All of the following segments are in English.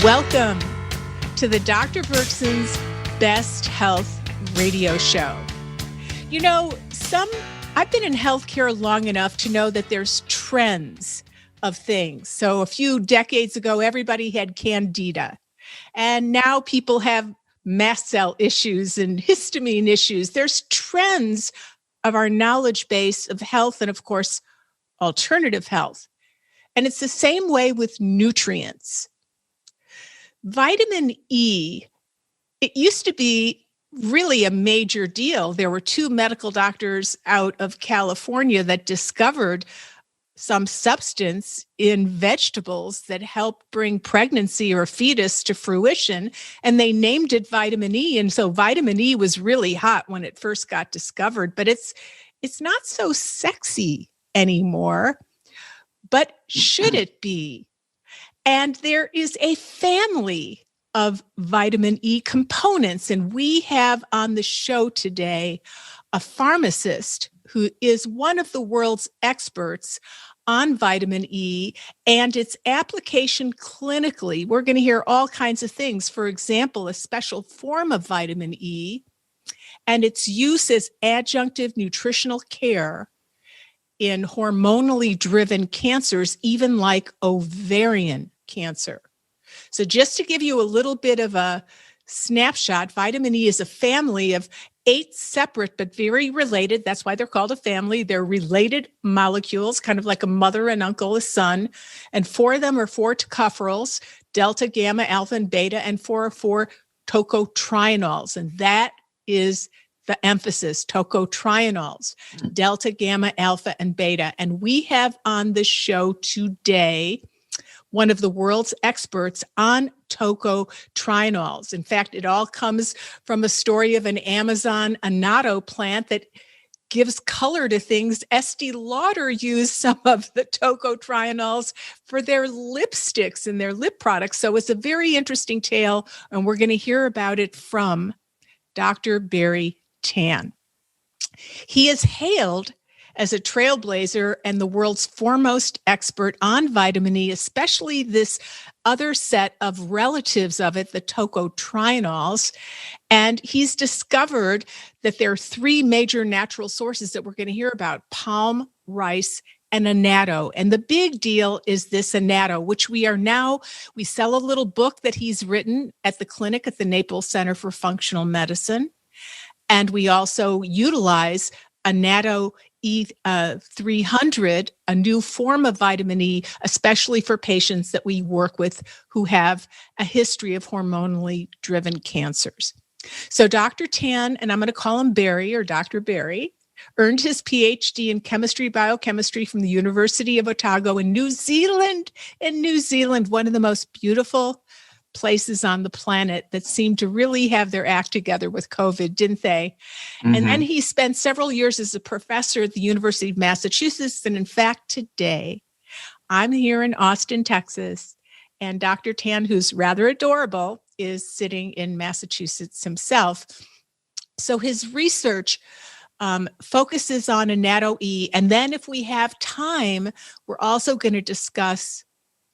Welcome to the Dr. Bergson's Best Health Radio Show. You know, I've been in healthcare long enough to know that there's trends of things. So a few decades ago, everybody had candida. And now people have mast cell issues and histamine issues. There's trends of our knowledge base of health and, of course, alternative health. And it's the same way with nutrients. Vitamin E, it used to be really a major deal. There were two medical doctors out of California that discovered some substance in vegetables that helped bring pregnancy or fetus to fruition, and they named it vitamin E. And so vitamin E was really hot when it first got discovered, but it's not so sexy anymore. But should it be? And there is a family of vitamin E components. And we have on the show today a pharmacist who is one of the world's experts on vitamin E and its application clinically. We're going to hear all kinds of things. For example, a special form of vitamin E and its use as adjunctive nutritional care in hormonally driven cancers, even like ovarian cancer. So just to give you a little bit of a snapshot, vitamin E is a family of 8 separate but very related, that's why they're called a family, they're related molecules, kind of like a mother and uncle, a son, and 4 of them are 4 tocopherols, delta, gamma, alpha, and beta, and 4 are 4 tocotrienols, and that is the emphasis, tocotrienols, delta, gamma, alpha, and beta. And we have on the show today one of the world's experts on tocotrienols. In fact, it all comes from a story of an Amazon Annatto plant that gives color to things. Estee Lauder used some of the tocotrienols for their lipsticks and their lip products. So it's a very interesting tale, and we're going to hear about it from Dr. Barrie Tan. He is hailed as a trailblazer and the world's foremost expert on vitamin E, especially this other set of relatives of it, the tocotrienols. And he's discovered that there are 3 major natural sources that we're going to hear about: palm, rice, and annatto. And the big deal is this annatto, which we sell a little book that he's written at the clinic at the Naples Center for Functional Medicine. And we also utilize Annatto E300, a new form of vitamin E, especially for patients that we work with who have a history of hormonally driven cancers. So Dr. Tan, and I'm going to call him Barrie or Dr. Barrie, earned his PhD in chemistry, biochemistry from the University of Otago in New Zealand. In New Zealand, one of the most beautiful places on the planet that seemed to really have their act together with COVID, didn't they? Mm-hmm. And then he spent several years as a professor at the University of Massachusetts. And in fact, today, I'm here in Austin, Texas, and Dr. Tan, who's rather adorable, is sitting in Massachusetts himself. So his research focuses on Annatto E. And then if we have time, we're also going to discuss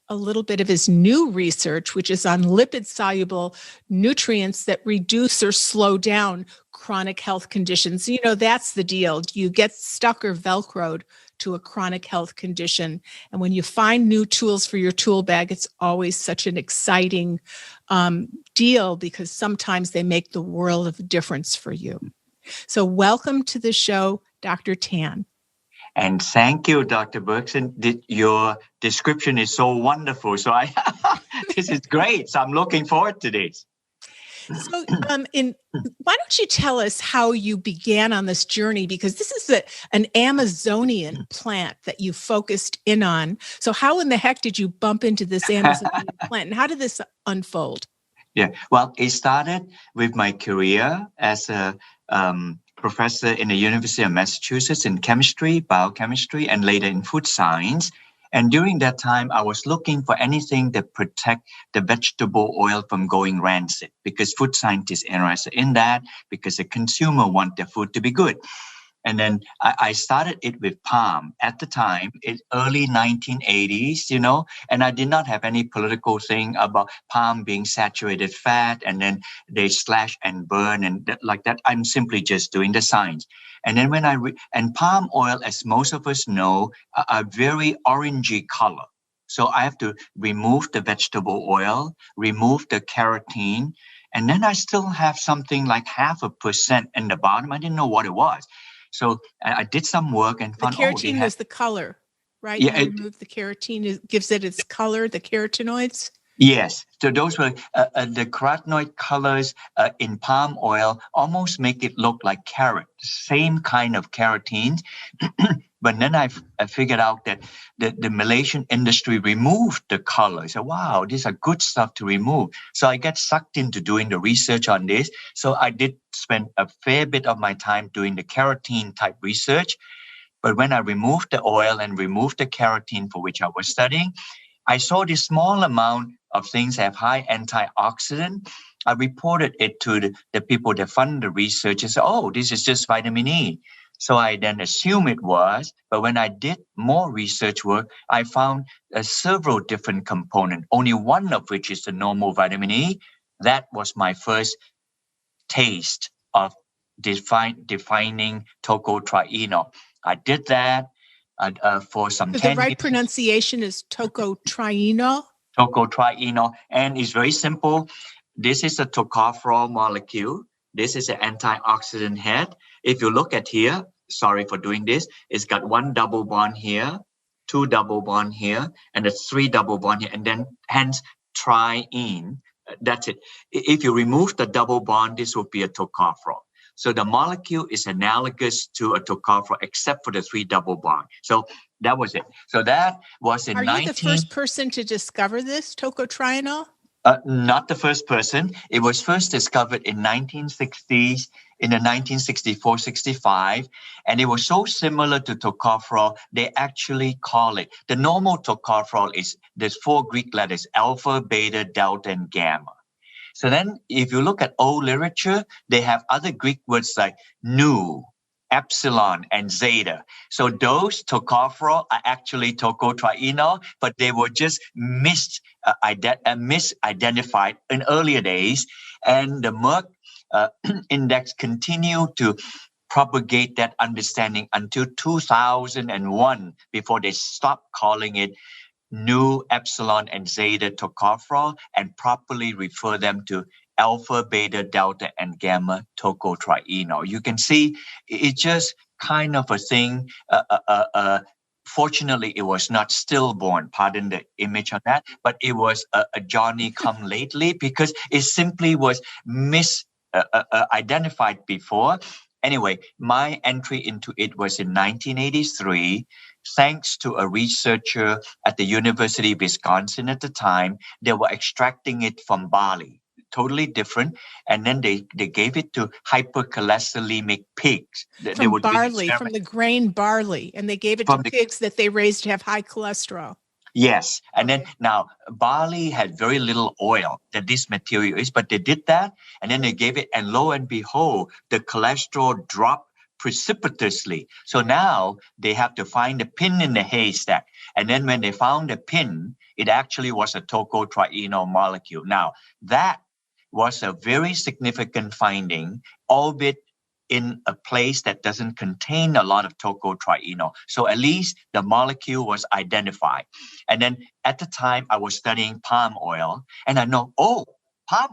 a little bit of his new research, which is on lipid-soluble nutrients that reduce or slow down chronic health conditions. You know, that's the deal. You get stuck or Velcroed to a chronic health condition. And when you find new tools for your tool bag, it's always such an exciting deal because sometimes they make the world of difference for you. So welcome to the show, Dr. Tan. And thank you, Dr. Bergson. Your description is so wonderful. So this is great. So I'm looking forward to this. So why don't you tell us how you began on this journey? Because this is an Amazonian plant that you focused in on. So how in the heck did you bump into this Amazonian plant? And how did this unfold? Yeah, well, it started with my career as a professor in the University of Massachusetts in chemistry, biochemistry, and later in food science. And during that time, I was looking for anything that protect the vegetable oil from going rancid, because food scientists are interested in that, because the consumer want their food to be good. And then I started it with palm at the time, it's early 1980s, and I did not have any political thing about palm being saturated fat and then they slash and burn and like that. I'm simply just doing the science. And then and palm oil, as most of us know, are very orangey color. So I have to remove the vegetable oil, remove the carotene, and then I still have something like 0.5% in the bottom. I didn't know what it was. So I did some work and found, the carotene was the color, right? Yeah, you remove the carotene, it gives it its color, the carotenoids. Yes. So those were the carotenoid colors in palm oil almost make it look like carrot, same kind of carotene. But then I figured out that the Malaysian industry removed the color. So, wow, these are good stuff to remove. So I get sucked into doing the research on this. So I did spend a fair bit of my time doing the carotene type research. But when I removed the oil and removed the carotene for which I was studying, I saw this small amount of things have high antioxidant. I reported it to the people that fund the research and said, oh, this is just vitamin E. So I then assumed it was, but when I did more research work, I found several different components, only one of which is the normal vitamin E. That was my first taste of defining tocotrienol. I did that for some 10 years. The right years. pronunciation is tocotrienol? Tocotrienol, and it's very simple. This is a tocopherol molecule. This is an antioxidant head. If you look at here, sorry for doing this, it's got one double bond here, two double bond here, and a three double bond here, and then hence triene. That's it. If you remove the double bond, this would be a tocopherol. So the molecule is analogous to a tocopherol except for the three double bond. So that was it. So that was in Are you the first person to discover this, tocotrienol? Not the first person. It was first discovered in 1960s, in the 1964-65, and it was so similar to tocopherol, they actually call it, the normal tocopherol is, there's 4 Greek letters, alpha, beta, delta, and gamma. So then if you look at old literature, they have other Greek words like nu, epsilon, and zeta. So those tocopherol are actually tocotrienol, but they were just misidentified in earlier days. And the Merck index continued to propagate that understanding until 2001 before they stopped calling it nu, epsilon, and zeta tocopherol and properly refer them to alpha, beta, delta, and gamma tocotrienol. You can see it's just kind of a thing. Fortunately, it was not stillborn, pardon the image on that, but it was a Johnny come lately because it simply was misidentified before. Anyway, my entry into it was in 1983. Thanks to a researcher at the University of Wisconsin at the time, they were extracting it from barley, totally different. And then they gave it to hypercholesterolemic pigs. From barley, from the grain barley. And they gave it to pigs that they raised to have high cholesterol. Yes. And then now barley had very little oil that this material is, but they did that and then they gave it, and lo and behold, the cholesterol dropped precipitously. So now they have to find a pin in the haystack. And then when they found the pin, it actually was a tocotrienol molecule. Now, that was a very significant finding, albeit in a place that doesn't contain a lot of tocotrienol. So at least the molecule was identified. And then at the time, I was studying palm oil, and I know, palm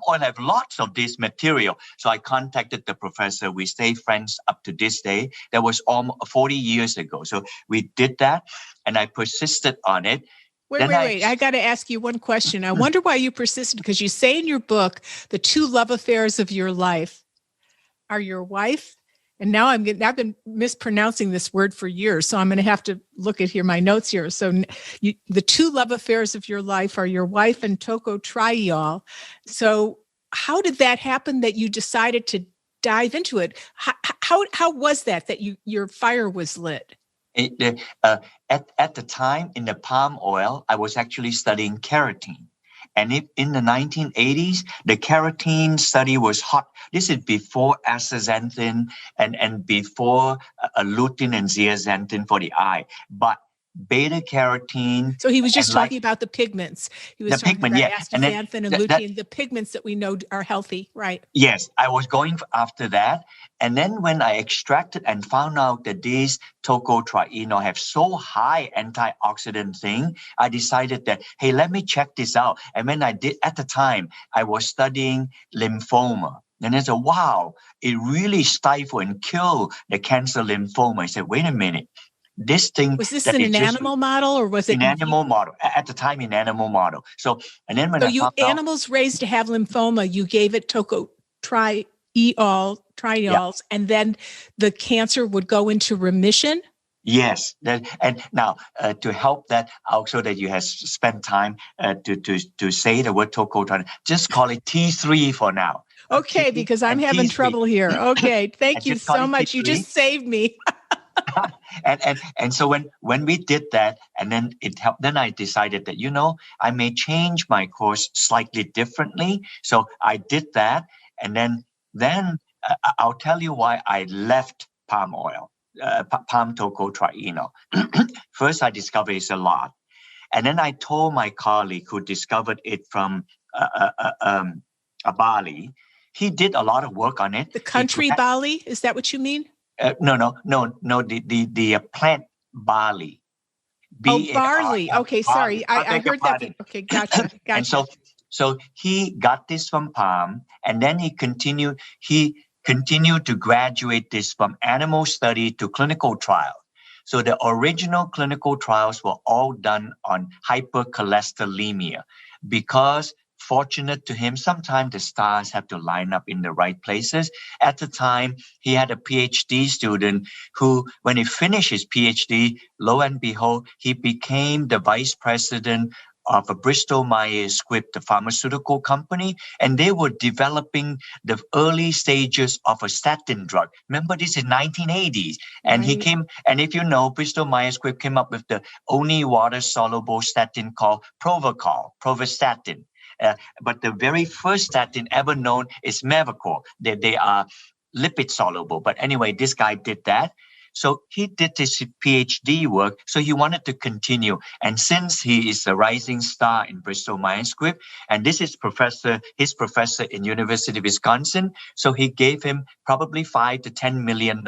oil have lots of this material. So I contacted the professor. We stay friends up to this day. That was almost 40 years ago. So we did that, and I persisted on it. Wait. I got to ask you one question. I wonder why you persisted, because you say in your book, the 2 love affairs of your life are your wife. And now I've been mispronouncing this word for years. So I'm going to have to look at my notes here. So the 2 love affairs of your life are your wife and tocotrienol. So how did that happen that you decided to dive into it? How was that your fire was lit? At the time in the palm oil, I was actually studying carotene. And if in the 1980s, the carotene study was hot. This is before astaxanthin and before lutein and zeaxanthin for the eye. But beta carotene. So he was just talking about the pigments. He was talking pigment, about yeah. astaxanthin and lutein, the pigments that we know are healthy, right? Yes, I was going after that. And then when I extracted and found out that these tocotrienol have so high antioxidant thing, I decided that, hey, let me check this out. And when I did, at the time, I was studying lymphoma. And I said, wow, it really stifle and kill the cancer lymphoma. I said, wait a minute. This thing was this in an animal model or was it in animal model at the time in animal model? So and then when animals raised to have lymphoma, you gave it tocotrienols, and then the cancer would go into remission. Yes, and now to help that also that you have spent time to say the word tocotrienol, just call it T3 for now. Okay, because I'm having T3. trouble here. Okay, thank you so much. T3. You just saved me. and so when we did that, and then it helped, then I decided that, I may change my course slightly differently. So I did that. And then I'll tell you why I left palm oil, palm tocotrienol. First, I discovered it's a lot. And then I told my colleague who discovered it from Barrie, he did a lot of work on it. The country Barrie, is that what you mean? No. The plant barley. Barley. Okay, sorry. I heard that. Okay, gotcha. And so he got this from palm, and then he continued to graduate this from animal study to clinical trial. So the original clinical trials were all done on hypercholesterolemia because fortunate to him, sometimes the stars have to line up in the right places. At the time, he had a PhD student who, when he finished his PhD, lo and behold, he became the vice president of a Bristol Myers Squibb, the pharmaceutical company, and they were developing the early stages of a statin drug. Remember, this is 1980s, and he came, and if you know, Bristol Myers Squibb came up with the only water-soluble statin called provastatin. But the very first statin ever known is Mevacor. They are lipid soluble. But anyway, this guy did that. So he did his PhD work. So he wanted to continue. And since he is a rising star in Bristol Myers Squibb, and this is his professor in University of Wisconsin, so he gave him probably $5 to $10 million.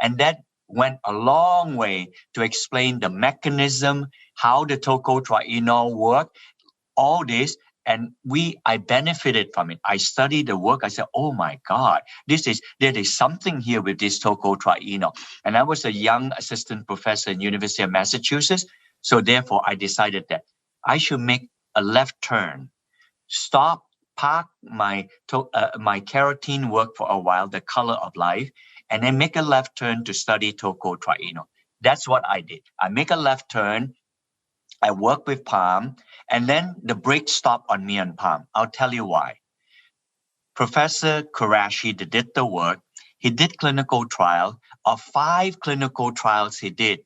And that went a long way to explain the mechanism, how the tocotrienol work, all this. And I benefited from it. I studied the work. I said, oh my God, there is something here with this tocotrienol. And I was a young assistant professor in University of Massachusetts. So therefore, I decided that I should make a left turn, park my carotene work for a while, the color of life, and then make a left turn to study tocotrienol. That's what I did. I make a left turn. I work with palm, and then the brakes stop on me on palm. I'll tell you why. Professor Qureshi did the work. He did clinical trial. Of 5 clinical trials he did,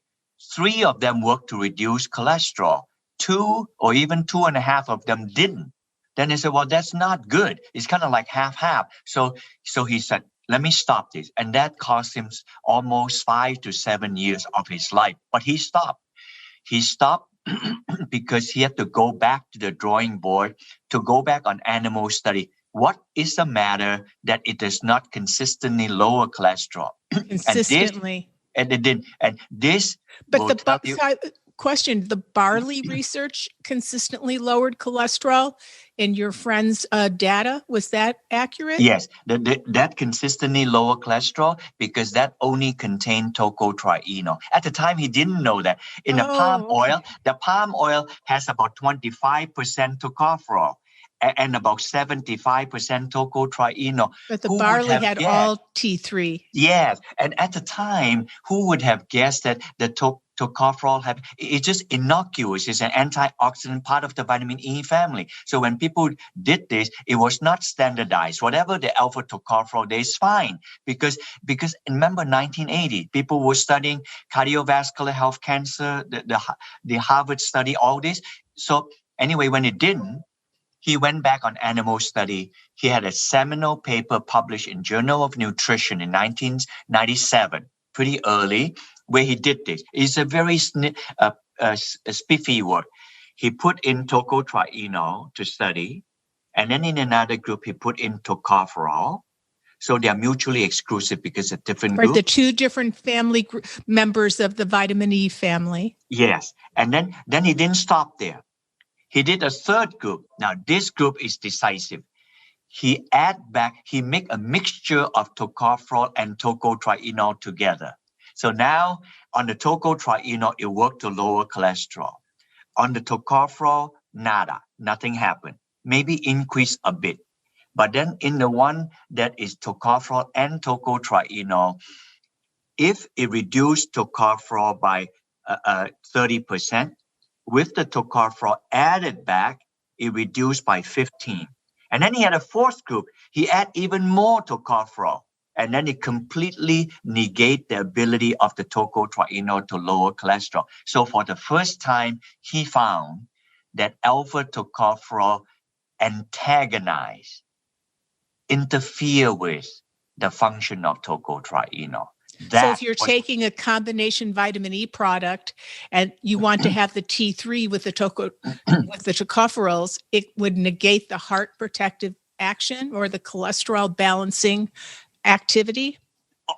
3 of them worked to reduce cholesterol. 2 or even 2.5 of them didn't. Then he said, well, that's not good. It's kind of like half-half. So he said, let me stop this. And that cost him almost 5 to 7 years of his life. But he stopped. He stopped because he had to go back to the drawing board to go back on animal study. What is the matter that it does not consistently lower cholesterol? Consistently. And it did. And this. But question, the barley research consistently lowered cholesterol in your friend's data. Was that accurate? Yes, that consistently lower cholesterol because that only contained tocotrienol. At the time, he didn't know that. In the palm oil has about 25% tocopherol and about 75% tocotrienol. But the barley had all T3. Yes, and at the time, who would have guessed that the tocopherol it's just innocuous. It's an antioxidant part of the vitamin E family. So when people did this, it was not standardized. Whatever the alpha tocopherol, is fine because remember 1980, people were studying cardiovascular health, cancer, the Harvard study, all this. So anyway, when it didn't, he went back on animal study. He had a seminal paper published in Journal of Nutrition in 1997, pretty early, where he did this. It's a very spiffy work. He put in tocotrienol to study, and then in another group, he put in tocopherol. So they are mutually exclusive because of different groups. The two different family members of the vitamin E family. Yes. And then he didn't stop there. He did a third group. Now, this group is decisive. He make a mixture of tocopherol and tocotrienol together. So now on the tocotrienol, it worked to lower cholesterol. On the tocopherol, nothing happened. Maybe increase a bit. But then in the one that is tocopherol and tocotrienol, if it reduced tocopherol by 30%, with the tocopherol added back, it reduced by 15%. And then he had a fourth group. He added even more tocopherol. And then it completely negate the ability of the tocotrienol to lower cholesterol. So for the first time, he found that alpha tocopherol interfere with the function of tocotrienol. So if you're taking a combination vitamin E product and you want to have the T3 with the tocopherols, it would negate the heart protective action or the cholesterol balancing activity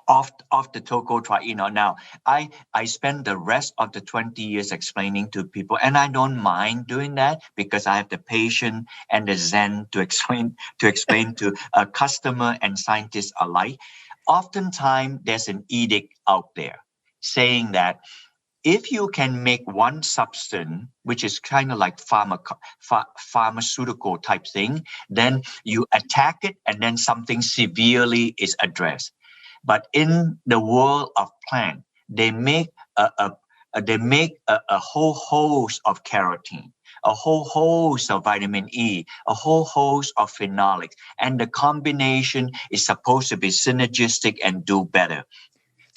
of the tocotrienol. Now, I spend the rest of the 20 years explaining to people, and I don't mind doing that because I have the patience and the zen to explain to a customer and scientists alike. Oftentimes, there's an edict out there saying that if you can make one substance, which is kind of like pharmaceutical type thing, then you attack it and then something severely is addressed. But in the world of plant, they make a whole host of keratin, a whole host of vitamin E, a whole host of phenolics, and the combination is supposed to be synergistic and do better.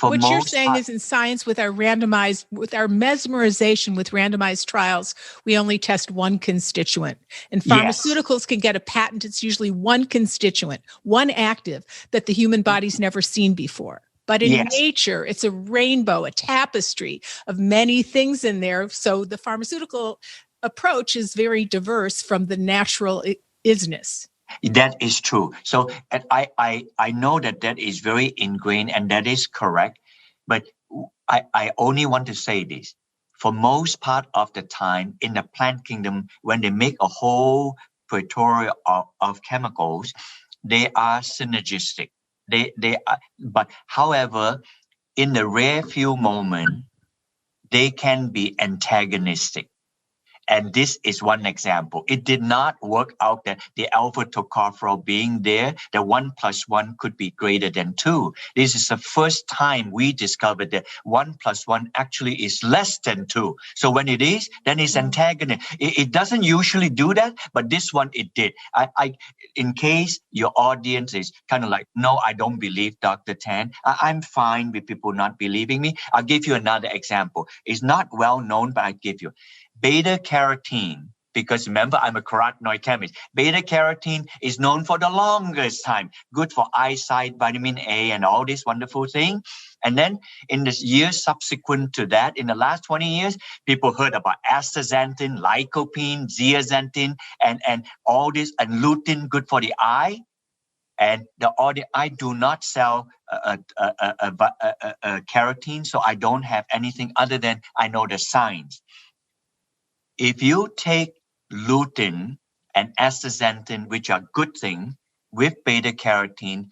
What you're saying is in science with our mesmerization with randomized trials, we only test one constituent. And pharmaceuticals can get a patent. It's usually one constituent, one active that the human body's never seen before. But in nature, it's a rainbow, a tapestry of many things in there. So the pharmaceutical approach is very diverse from the natural isness. That is true. So I know that is very ingrained and that is correct. But I only want to say this. For most part of the time in the plant kingdom, when they make a whole plethora of chemicals, they are synergistic. They are, but however, in the rare few moments, they can be antagonistic. And this is one example. It did not work out that the alpha tocopherol being there, the 1 + 1 could be greater than 2. This is the first time we discovered that 1 + 1 actually is less than 2. So when it is, then it's antagonist. It doesn't usually do that, but this one it did. In case your audience is kind of like, no, I don't believe Dr. Tan. I'm fine with people not believing me. I'll give you another example. It's not well known, but I give you. Beta carotene, because remember, I'm a carotenoid chemist. Beta carotene is known for the longest time, good for eyesight, vitamin A, and all this wonderful thing. And then in the years subsequent to that, in the last 20 years, people heard about astaxanthin, lycopene, zeaxanthin, and all this, and lutein, good for the eye. And I do not sell carotene, so I don't have anything other than I know the science. If you take lutein and astaxanthin, which are good things, with beta carotene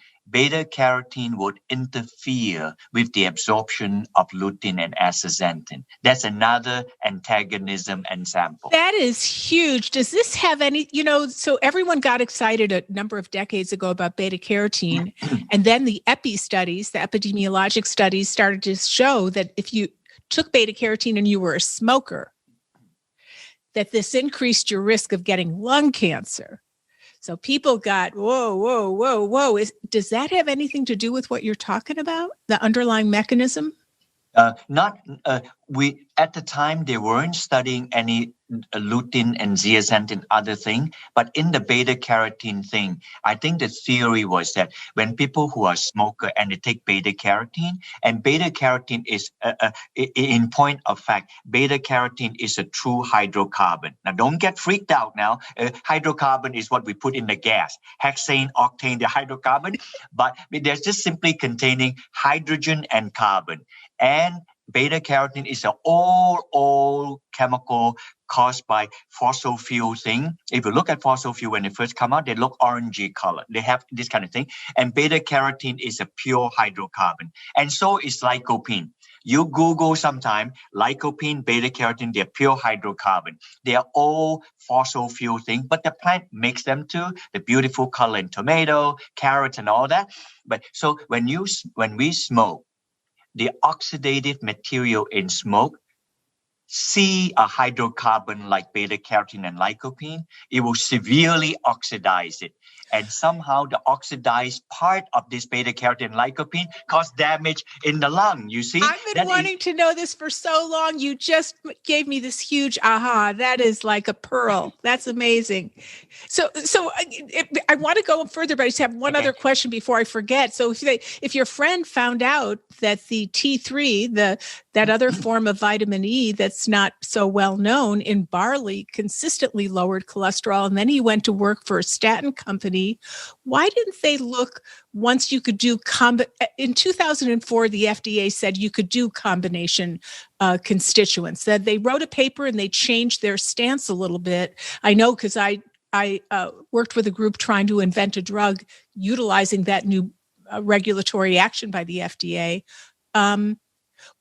would interfere with the absorption of lutein and astaxanthin. That's another antagonism example. That is huge. Does this have any, so everyone got excited a number of decades ago about beta carotene, and then the epidemiologic studies started to show that if you took beta carotene and you were a smoker, that this increased your risk of getting lung cancer. So people got, whoa. Does that have anything to do with what you're talking about? The underlying mechanism? Not we at the time they weren't studying any lutein and zeaxanthin other thing, but in the beta carotene thing, I think the theory was that when people who are smoker and they take beta carotene, and beta carotene is in point of fact, beta carotene is a true hydrocarbon. Now don't get freaked out. Now hydrocarbon is what we put in the gas, hexane, octane, the hydrocarbon, but they're just simply containing hydrogen and carbon. And beta carotene is an old chemical caused by fossil fuel thing. If you look at fossil fuel when they first come out, they look orangey color. They have this kind of thing. And beta carotene is a pure hydrocarbon. And so is lycopene. You Google sometime, lycopene, beta carotene, they're pure hydrocarbon. They are all fossil fuel thing, but the plant makes them too. The beautiful color in tomato, carrots, and all that. But so when we smoke, the oxidative material in smoke see a hydrocarbon like beta carotene and lycopene, it will severely oxidize it. And somehow the oxidized part of this beta carotene and lycopene cause damage in the lung. You see? I've been wanting to know this for so long. You just gave me this huge aha. That is like a pearl. That's amazing. So I want to go further, but I just have one other question before I forget. So if your friend found out that the T3, that other form of vitamin E that's not so well known in barley, consistently lowered cholesterol, and then he went to work for a statin company, why didn't they look once you could do in 2004, the FDA said you could do combination constituents. That they wrote a paper and they changed their stance a little bit. I know because I worked with a group trying to invent a drug utilizing that new regulatory action by the FDA.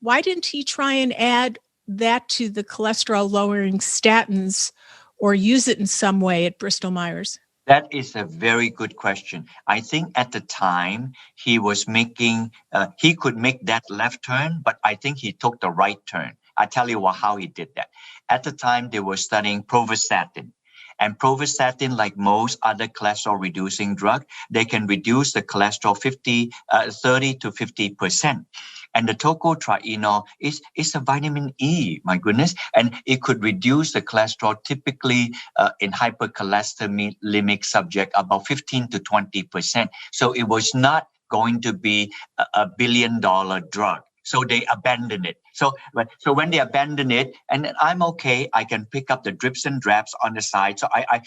Why didn't he try and add that to the cholesterol-lowering statins or use it in some way at Bristol Myers? That is a very good question. I think at the time he was making, he could make that left turn, but I think he took the right turn. I tell you how he did that. At the time they were studying pravastatin. And pravastatin, like most other cholesterol-reducing drug, they can reduce the cholesterol 30 to 50%. And the tocotrienol is a vitamin E, my goodness, and it could reduce the cholesterol typically in hypercholesterolemic subject about 15 to 20%. So it was not going to be a billion-dollar drug. So they abandoned it. So when they abandoned it, and I'm okay, I can pick up the drips and drabs on the side. So I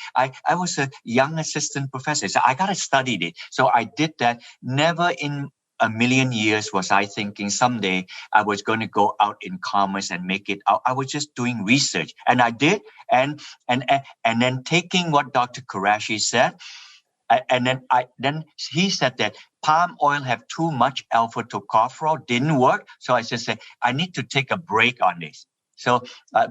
was a young assistant professor. So I got to study it. So I did that. Never in a million years was I thinking someday I was going to go out in commerce and make it out. I was just doing research, and I did. And then taking what Dr. Qureshi said, and then he said that palm oil have too much alpha tocopherol, didn't work. So I just said, I need to take a break on this. So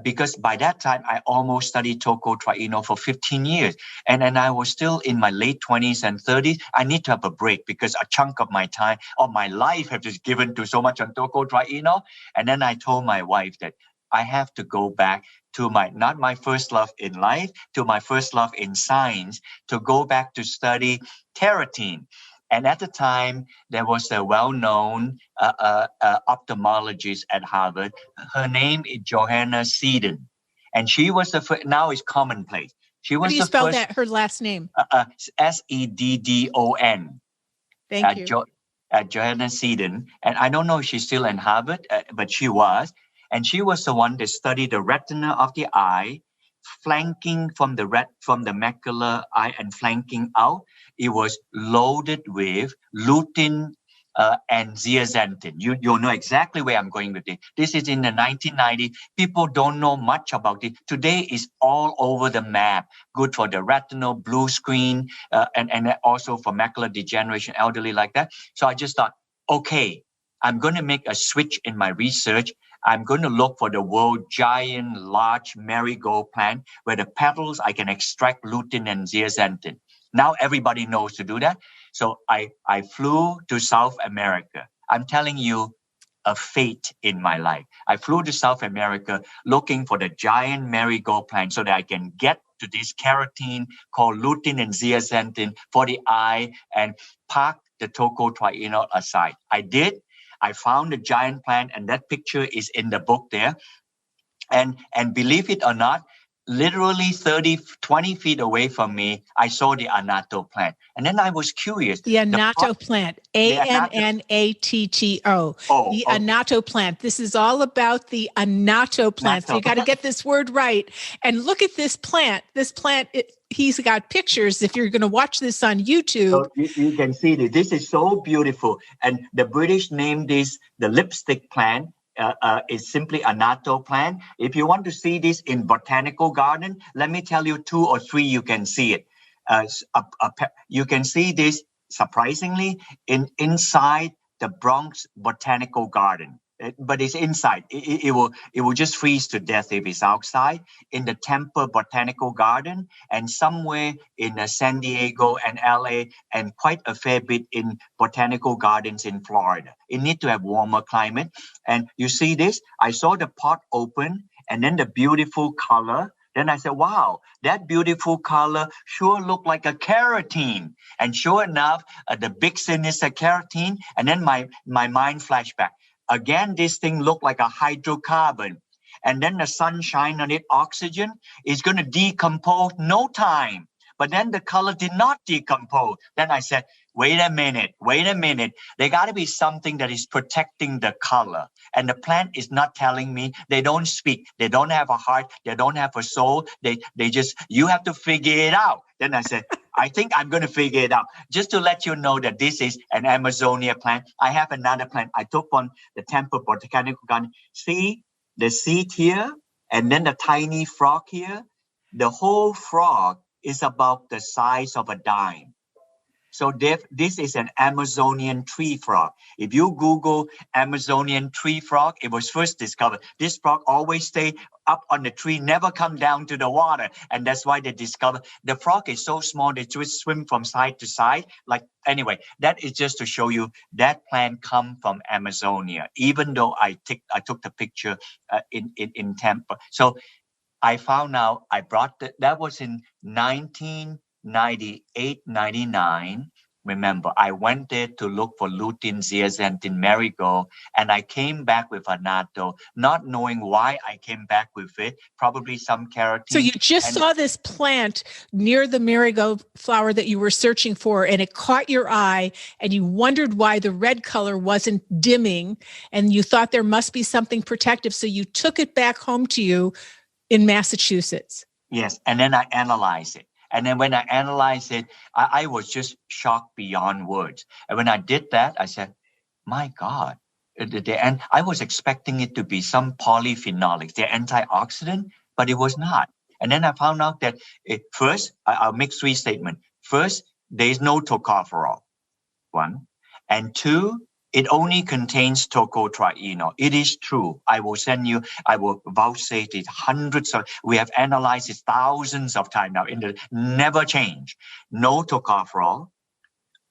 because by that time, I almost studied tocotrienol for 15 years. And then I was still in my late 20s and 30s. I need to have a break because a chunk of my time or my life have just given to so much on tocotrienol. And then I told my wife that I have to go back to not my first love in life, to my first love in science, to go back to study carotene. And at the time, there was a well-known ophthalmologist at Harvard. Her name is Johanna Seddon. And she was the first, now it's commonplace. She was How do you spell that, her last name? Seddon. Thank you. Johanna Seddon. And I don't know if she's still in Harvard, but she was. And she was the one that studied the retina of the eye, flanking from the macular eye and flanking out. It was loaded with lutein and zeaxanthin. You'll know exactly where I'm going with it. This is in the 1990s. People don't know much about it. Today is all over the map. Good for the retinal, blue screen, and also for macular degeneration, elderly like that. So I just thought, okay, I'm going to make a switch in my research. I'm going to look for the world giant, large marigold plant where the petals, I can extract lutein and zeaxanthin. Now everybody knows to do that. So I flew to South America. I'm telling you a fate in my life. I flew to South America looking for the giant marigold plant so that I can get to this carotene called lutein and zeaxanthin for the eye and park the tocotrienol aside. I did. I found a giant plant, and that picture is in the book there. And believe it or not, literally 20 feet away from me, I saw the Annatto plant. And then I was curious. The Annatto plant, Annatto. Oh, The okay. Annatto plant. This is all about the Annatto plant. So you got to get this word right. And look at this plant. This plant, he's got pictures. If you're going to watch this on YouTube. So you can see this. This is so beautiful. And the British named this the lipstick plant. Is simply Annatto plant. If you want to see this in botanical garden, let me tell you 2 or 3, you can see it. You can see this, surprisingly, inside the Bronx Botanical Garden. But it's inside. It will just freeze to death if it's outside. In the Tampa Botanical Garden, and somewhere in San Diego and LA, and quite a fair bit in botanical gardens in Florida. It needs to have warmer climate. And you see this? I saw the pot open, and then the beautiful color. Then I said, wow, that beautiful color sure looked like a carotene. And sure enough, the big sin is a carotene. And then my mind flashed back. Again, this thing looked like a hydrocarbon. And then the sunshine on it, oxygen, is going to decompose no time. But then the color did not decompose. Then I said, wait a minute. There got to be something that is protecting the color. And the plant is not telling me. They don't speak. They don't have a heart. They don't have a soul. They just, you have to figure it out. Then I said, I think I'm going to figure it out. Just to let you know that this is an Amazonia plant. I have another plant. I took on the Tampa Botanical Garden. See the seed here, and then the tiny frog here. The whole frog is about the size of a dime. So this is an Amazonian tree frog. If you Google Amazonian tree frog, it was first discovered. This frog always stay up on the tree, never come down to the water. And that's why they discovered the frog is so small, they just swim from side to side. Anyway, that is just to show you that plant come from Amazonia, even though I took the picture in Tampa. So I found out, that was in 1998, 99. Remember, I went there to look for lutein, zeaxanthin, marigold, and I came back with Annatto, not knowing why I came back with it, probably some carotene. So you just saw this plant near the marigold flower that you were searching for, and it caught your eye, and you wondered why the red color wasn't dimming, and you thought there must be something protective, so you took it back home to you in Massachusetts. Yes, and then I analyzed it. And then when I analyzed it, I was just shocked beyond words. And when I did that, I said, my God. And I was expecting it to be some polyphenolics. They're antioxidant, but it was not. And then I found out that first, I'll make 3 statements. First, there is no tocopherol, 1. And 2, it only contains tocotrienol. It is true. I will vouchsafe it hundreds of, we have analyzed it thousands of times now, never change. No tocopherol,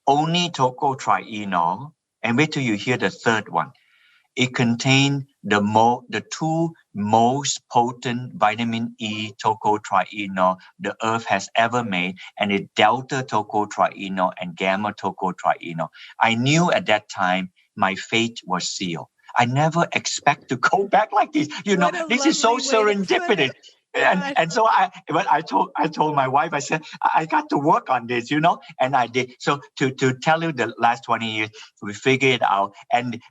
only tocotrienol, and wait till you hear the third one. It contains the 2 most potent vitamin E tocotrienol the earth has ever made, and it's delta tocotrienol and gamma tocotrienol. I knew at that time my fate was sealed. I never expect to go back like this. This is so serendipitous. And so I told my wife, I said, I got to work on this, and I did. So to tell you the last 20 years, we figured it out. And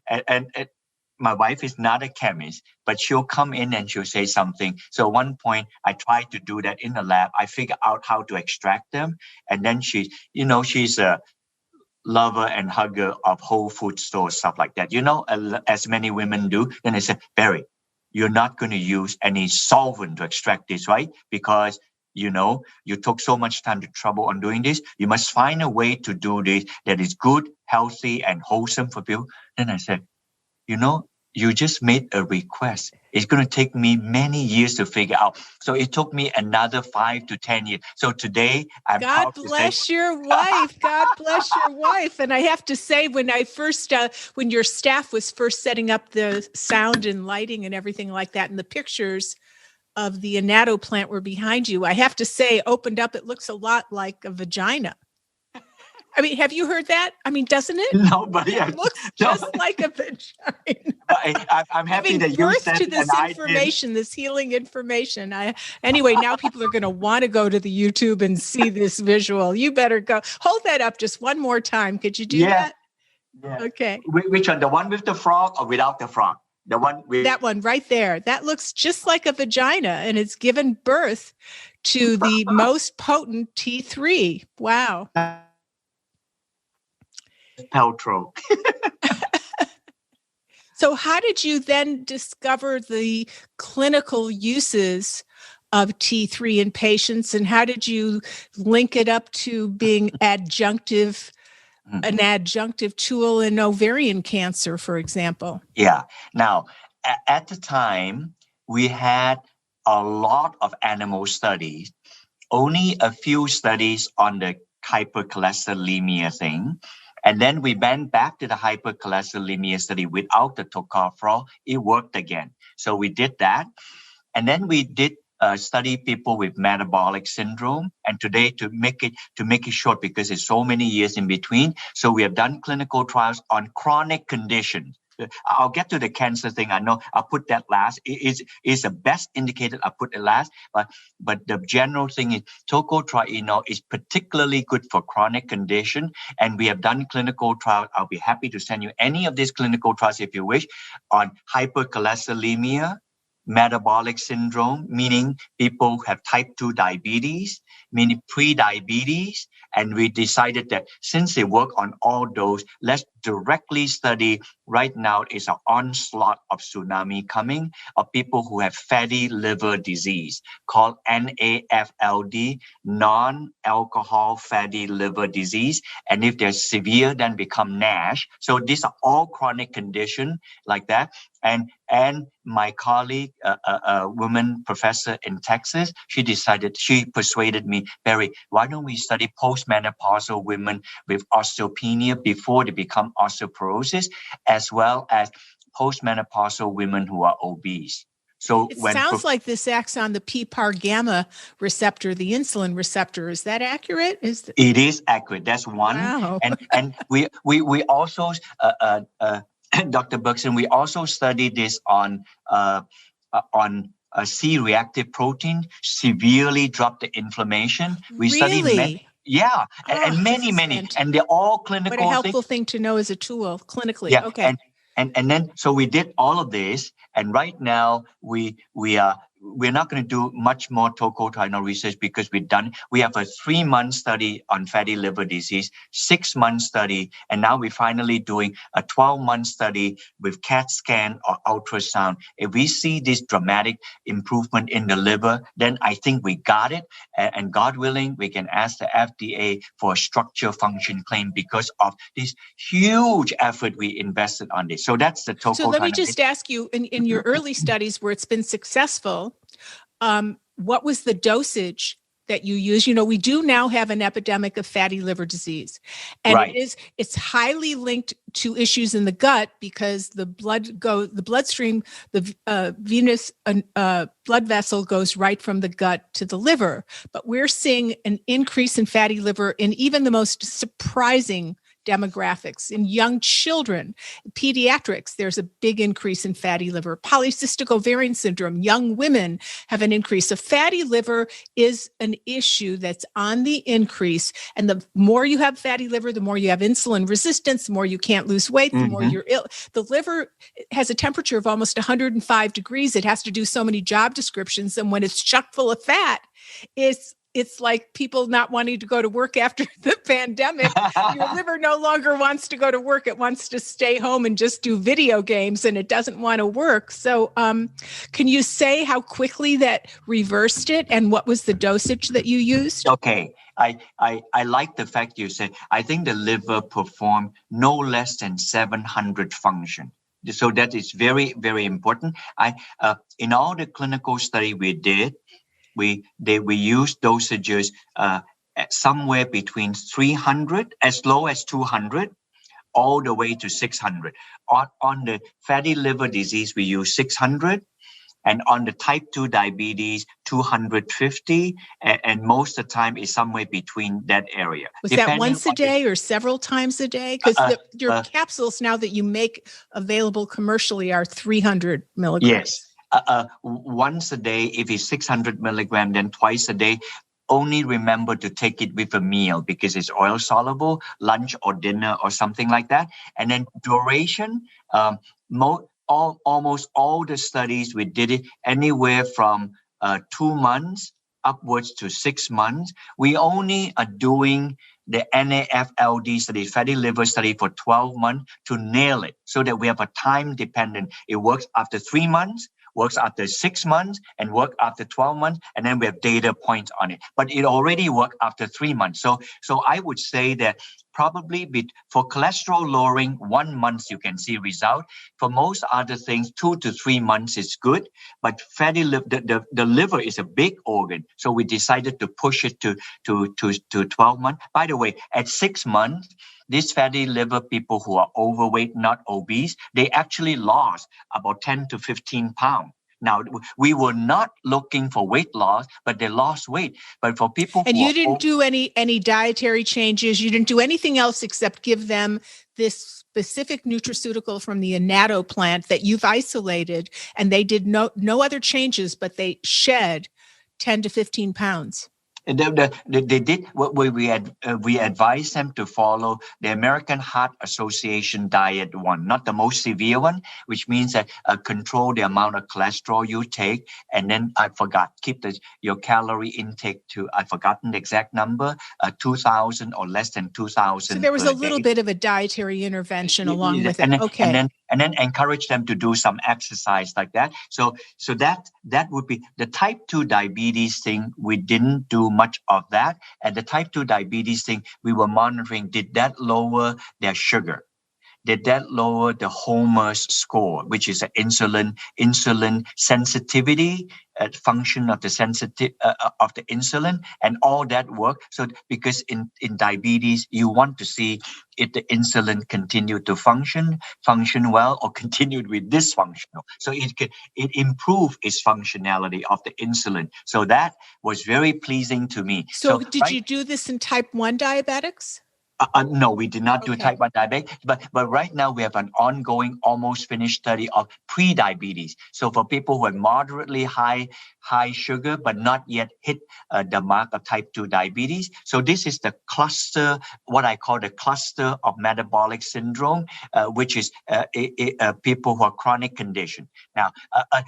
my wife is not a chemist, but she'll come in and she'll say something. So at one point, I tried to do that in the lab. I figured out how to extract them. And then she's a lover and hugger of Whole Food stores, stuff like that, as many women do. Then I said, Barrie, you're not going to use any solvent to extract this, right? Because you took so much time to trouble on doing this. You must find a way to do this that is good, healthy, and wholesome for people. Then I said, you just made a request. It's going to take me many years to figure out. So it took me another 5 to 10 years. So today, I'm God bless your wife. God bless your wife. And I have to say, when your staff was first setting up the sound and lighting and everything like that, and the pictures of the Annatto plant were behind you, I have to say, opened up, it looks a lot like a vagina. I mean, have you heard that? I mean, doesn't it? No, but It looks just like a vagina. I'm happy Giving that you birth said to it this and I information, this healing information. Anyway, now people are going to want to go to the YouTube and see this visual. You better go. Hold that up just one more time. Could you do that? Yeah. Okay. Which one? The one with the frog or without the frog? The one with that one right there. That looks just like a vagina, and it's given birth to the most potent T3. Wow. Paltrow. So how did you then discover the clinical uses of T3 in patients, and how did you link it up to being an adjunctive tool in ovarian cancer, for example? Yeah. Now, at the time, we had a lot of animal studies, only a few studies on the hypercholesterolemia thing. And then we went back to the hypercholesterolemia study without the tocopherol. It worked again. So we did that. And then we did study people with metabolic syndrome. And today, to make it short, because it's so many years in between, so we have done clinical trials on chronic conditions. I'll get to the cancer thing. I know I'll put that last. It is the best indicator. I'll put it last. But the general thing is tocotrienol is particularly good for chronic condition. And we have done clinical trials. I'll be happy to send you any of these clinical trials if you wish on hypercholesterolemia, metabolic syndrome, meaning people who have type 2 diabetes, meaning pre-diabetes. And we decided that since they work on all those, let's directly study. Right now is an onslaught of tsunami coming of people who have fatty liver disease called NAFLD, non-alcohol fatty liver disease. And if they're severe, then become NASH. So these are all chronic conditions like that. And my colleague, a woman professor in Texas, she persuaded me, Barrie, why don't we study postmenopausal women with osteopenia before they become osteoporosis, as well as postmenopausal women who are obese. So it sounds like this acts on the PPAR gamma receptor, the insulin receptor. Is that accurate? It is accurate. That's one. Wow. And we also Dr. Bergson, we also studied this on C-reactive protein, severely drop the inflation. We studied many, and many, and they're all clinical. What a helpful thing to know as a tool clinically. Yeah, okay. And then so we did all of this, and right now we're not going to do much more tocotrienol research because we have a 3-month study on fatty liver disease, 6-month study, and now we're finally doing a 12-month study with CAT scan or ultrasound. If we see this dramatic improvement in the liver, then I think we got it. And God willing, we can ask the FDA for a structure function claim because of this huge effort we invested on this. So that's the tocotrienol. So let me just ask you, in your early studies where it's been successful, what was the dosage that you use? You know, we do now have an epidemic of fatty liver disease, and right. it's highly linked to issues in the gut because the bloodstream, the venous blood vessel goes right from the gut to the liver. But we're seeing an increase in fatty liver in even the most surprising demographics. In young children, pediatrics, there's a big increase in fatty liver. Polycystic ovarian syndrome, young women have an increase. So fatty liver is an issue that's on the increase. And the more you have fatty liver, the more you have insulin resistance, the more you can't lose weight, the more you're ill. The liver has a temperature of almost 105 degrees. It has to do so many job descriptions. And when it's chock full of fat, it's like people not wanting to go to work after the pandemic. Your liver no longer wants to go to work. It wants to stay home and just do video games, and it doesn't want to work. So can you say how quickly that reversed it and what was the dosage that you used? Okay. I like the fact you said, I think the liver performed no less than 700 functions. So that is very, very important. In all the clinical study we did, we use dosages somewhere between 300, as low as 200, all the way to 600. On the fatty liver disease, we use 600. And on the type 2 diabetes, 250, and most of the time is somewhere between that area. Was that once a day or several times a day? Because your capsules now that you make available commercially are 300 milligrams. Yes. Once a day, if it's 600 milligrams, then twice a day. Only remember to take it with a meal because it's oil soluble, lunch or dinner or something like that. And then duration, almost all the studies, we did it anywhere from 2 months upwards to 6 months. We only are doing the NAFLD study, fatty liver study, for 12 months to nail it so that we have a time dependent. It works after 3 months, works after 6 months, and work after 12 months, and then we have data points on it. But it already worked after 3 months. So I would say that probably for cholesterol lowering, 1 month you can see result. For most other things, 2 to 3 months is good. But fatty liver, the liver is a big organ, so we decided to push it to 12 months. By the way, at 6 months, these fatty liver people who are overweight, not obese, they actually lost about 10 to 15 pounds. Now, we were not looking for weight loss, but they lost weight. But for people and you didn't do any dietary changes. You didn't do anything else except give them this specific nutraceutical from the Annatto plant that you've isolated, and they did no other changes, but they shed 10 to 15 pounds. They did what we advised them to follow the American Heart Association diet one, not the most severe one, which means that control the amount of cholesterol you take. And then I forgot, keep your calorie intake to, I've forgotten the exact number, 2,000 or less than 2,000. So there was a little bit of a dietary intervention along with it. Okay. And then encourage them to do some exercise like that. So that would be the type 2 diabetes thing. We didn't do much of that. And the type 2 diabetes thing, we were monitoring, did that lower their sugar? Did that lower the HOMA's score, which is an insulin sensitivity function of the of the insulin, and all that work. So because in diabetes, you want to see if the insulin continued to function well, or continued with dysfunctional. So it improved its functionality of the insulin. So that was very pleasing to me. So did you do this in type 1 diabetics? No, we did not do type 1 diabetes, but right now we have an ongoing, almost finished study of pre-diabetes. So for people who have moderately high sugar, but not yet hit the mark of type 2 diabetes. So this is the cluster, what I call the cluster of metabolic syndrome, which is people who are chronic condition. Now,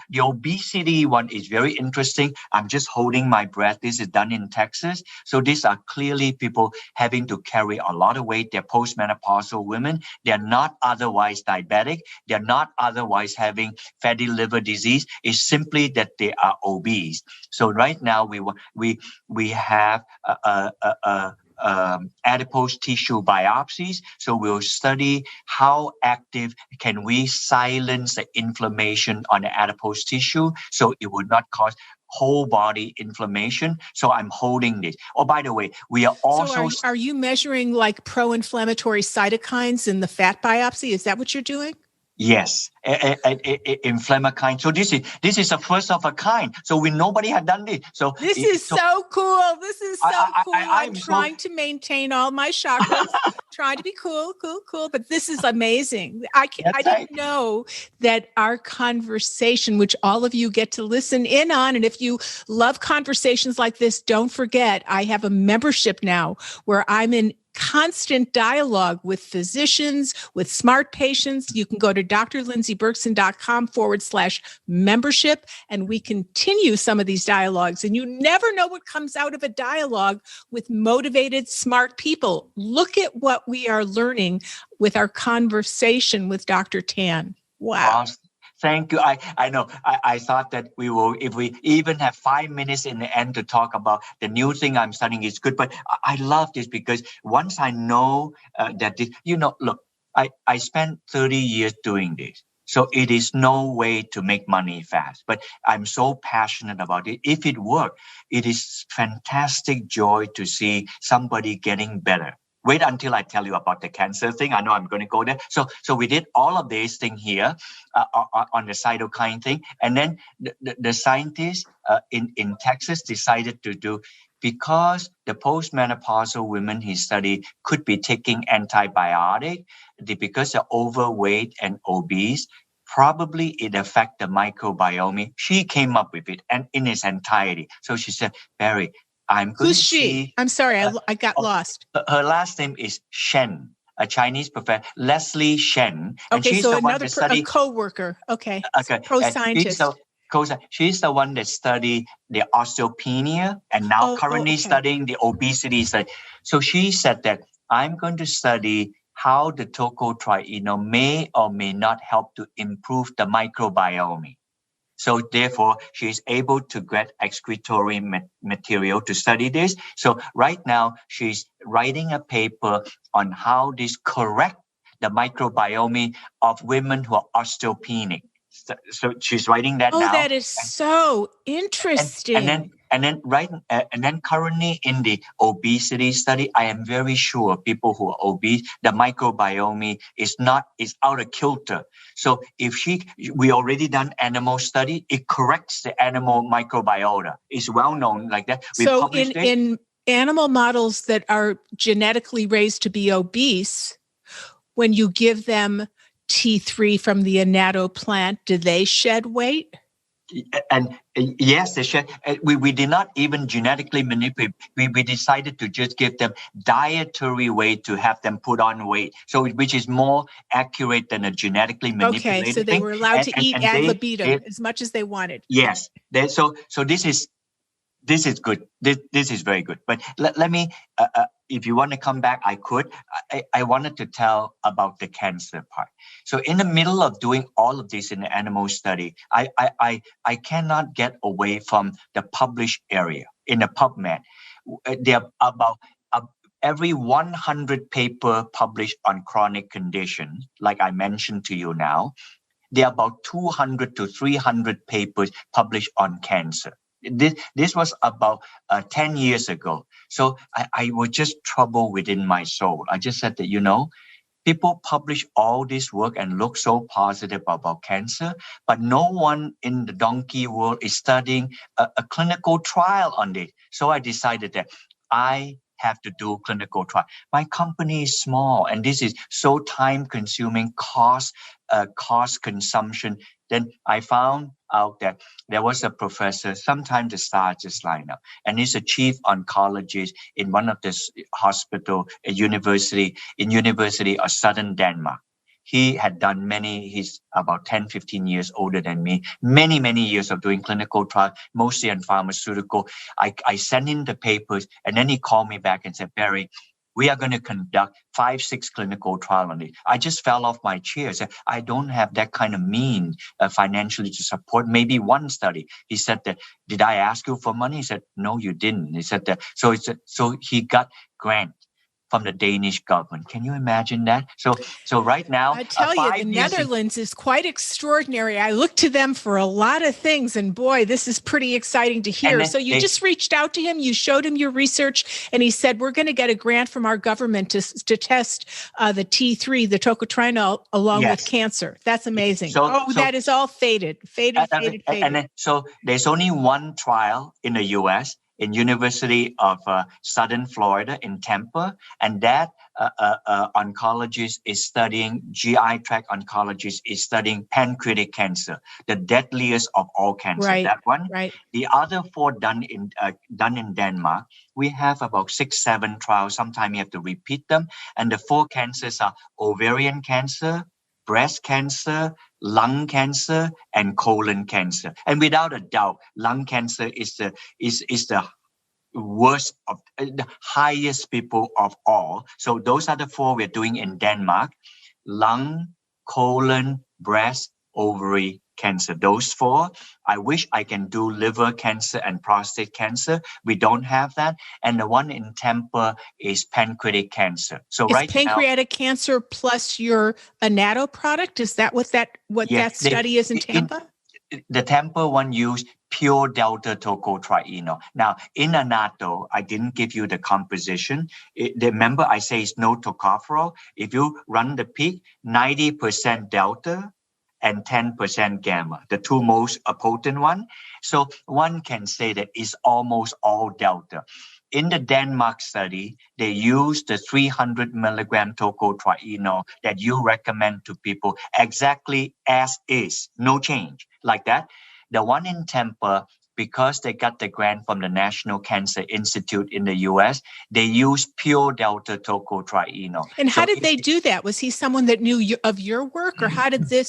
the obesity one is very interesting. I'm just holding my breath. This is done in Texas. So these are clearly people having to carry a lot of weight. They're postmenopausal women. They're not otherwise diabetic. They're not otherwise having fatty liver disease. It's simply that they are obese. So right now we have adipose tissue biopsies. So we'll study how active can we silence the inflammation on the adipose tissue so it would not cause whole body inflammation. So I'm holding this. Oh, by the way, we are also... So are you measuring like pro-inflammatory cytokines in the fat biopsy? Is that what you're doing? Yes, inflammatory. So this is a first of a kind. So nobody had done this. So this is so cool. This is so cool. I'm trying to maintain all my chakras, trying to be cool. But this is amazing. I didn't know that our conversation, which all of you get to listen in on, and if you love conversations like this, don't forget, I have a membership now where I'm in constant dialogue with physicians, with smart patients. You can go to drlindseyberkson.com/membership, and we continue some of these dialogues. And you never know what comes out of a dialogue with motivated, smart people. Look at what we are learning with our conversation with Dr. Tan. Wow. Awesome. Thank you. I know. I thought that we will, if we even have 5 minutes in the end to talk about the new thing I'm studying is good. But I love this because once I know that this, look, I spent 30 years doing this. So it is no way to make money fast. But I'm so passionate about it. If it works, it is fantastic joy to see somebody getting better. wait until I tell you about the cancer thing. I know I'm going to go there. So we did all of these things here on the cytokine thing. And then the scientists in Texas decided to do, because the postmenopausal women he studied could be taking antibiotic, because they're overweight and obese, probably it affects the microbiome. She came up with it and in its entirety. So she said, Barrie, I'm going Who's to she? see. I'm sorry, I got lost. Her last name is Shen, a Chinese professor, Leslie Shen. And Okay, she's so the one another that studied. A co-worker. Okay, Okay. pro-scientist. She's the one that studied the osteopenia and now currently studying the obesity study. So she said that I'm going to study how the tocotrienol may or may not help to improve the microbiome. So therefore, she is able to get excretory material to study this. So right now, she's writing a paper on how this correct the microbiome of women who are osteopenic. So she's writing that now. Oh, that is so interesting. And then currently in the obesity study, I am very sure people who are obese, the microbiome is out of kilter. So we already done animal study, it corrects the animal microbiota. It's well known like that. So in animal models that are genetically raised to be obese, when you give them T3 from the Annatto plant, do they shed weight? And yes, they shed. We did not even genetically manipulate. We decided to just give them dietary weight to have them put on weight. So which is more accurate than a genetically manipulated. Okay, so they were allowed to eat ad libitum as much as they wanted. Yes. So this is good. This is very good. But let me, if you want to come back, I could. I wanted to tell about the cancer part. So in the middle of doing all of this in the animal study, I cannot get away from the published area in the PubMed. There are about every 100 paper published on chronic conditions, like I mentioned to you now, there are about 200 to 300 papers published on cancer. This was about 10 years ago. So I was just troubled within my soul. I just said that, people publish all this work and look so positive about cancer, but no one in the donkey world is studying a clinical trial on it. So I decided that I have to do clinical trial. My company is small and this is so time consuming, cost consumption. Then I found out that there was a professor, sometimes the stars just line up, and he's a chief oncologist in one of the hospital, university of Southern Denmark. He had done he's about 10, 15 years older than me, many years of doing clinical trials, mostly in pharmaceutical. I sent him the papers and then he called me back and said, Barrie, we are going to conduct 5-6 clinical trials on it. I just fell off my chair. I said, I don't have that kind of means financially to support maybe one study. He said that, did I ask you for money? He said, no, you didn't. He said that. So he got grant from the Danish government. Can you imagine that? So right now, I tell you, the Netherlands is quite extraordinary. I look to them for a lot of things, and boy, this is pretty exciting to hear. So you just reached out to him, you showed him your research, and he said, we're going to get a grant from our government to test the T3, the tocotrienol, along with cancer. That's amazing. That is all faded. And then, so there's only one trial in the U.S., in University of Southern Florida in Tampa, and that oncologist is studying, GI tract oncologist is studying pancreatic cancer, the deadliest of all cancer. Right, that one. Right. The other 4 done in Denmark. We have about 6-7 trials. Sometimes you have to repeat them, and the 4 cancers are ovarian cancer, breast cancer, lung cancer, and colon cancer. And without a doubt, lung cancer is the worst of the highest people of all. So those are the 4 we're doing in Denmark: lung, colon, breast, ovary cancer. Those 4. I wish I can do liver cancer and prostate cancer. We don't have that. And the one in Tampa is pancreatic cancer. So is pancreatic cancer plus your Annatto product? Is that what that study is in Tampa? the Tampa one used pure delta tocotrienol. Now, in Annatto, I didn't give you the composition. Remember, I say it's no tocopherol. If you run the peak, 90% delta and 10% gamma, the two most potent one. So one can say that it's almost all delta. In the Denmark study, they used the 300 milligram tocotrienol that you recommend to people exactly as is, no change, like that. The one in Tampa, because they got the grant from the National Cancer Institute in the US, they use pure delta tocotrienol. And how did they do that? Was he someone that knew of your work, or how did the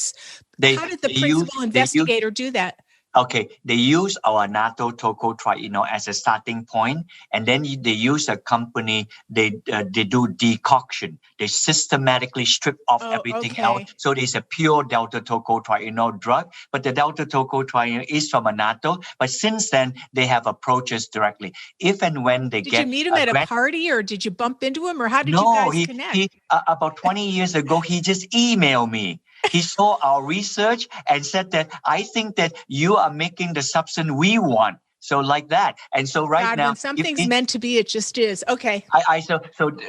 principal investigator do that? Okay, they use our Annatto tocotrienol as a starting point, and then they use a company. They do decoction. They systematically strip off everything else. So there's a pure delta tocotrienol drug, but the delta tocotrienol is from Annatto. But since then, they have approached us directly. If and when they did you meet him at a party, or did you bump into him, or how did you guys connect? About 20 years ago, he just emailed me. He saw our research and said that I think that you are making the substance we want. So like that. And so now, when something's meant to be, it just is. Okay.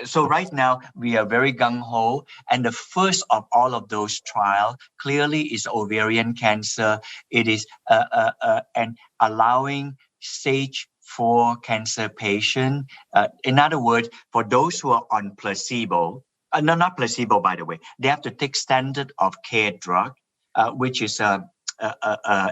So right now we are very gung-ho. And the first of all of those trials clearly is ovarian cancer. It is and allowing stage 4 cancer patient. In other words, for those who are on placebo, no, not placebo, by the way. They have to take standard of care drug, which is a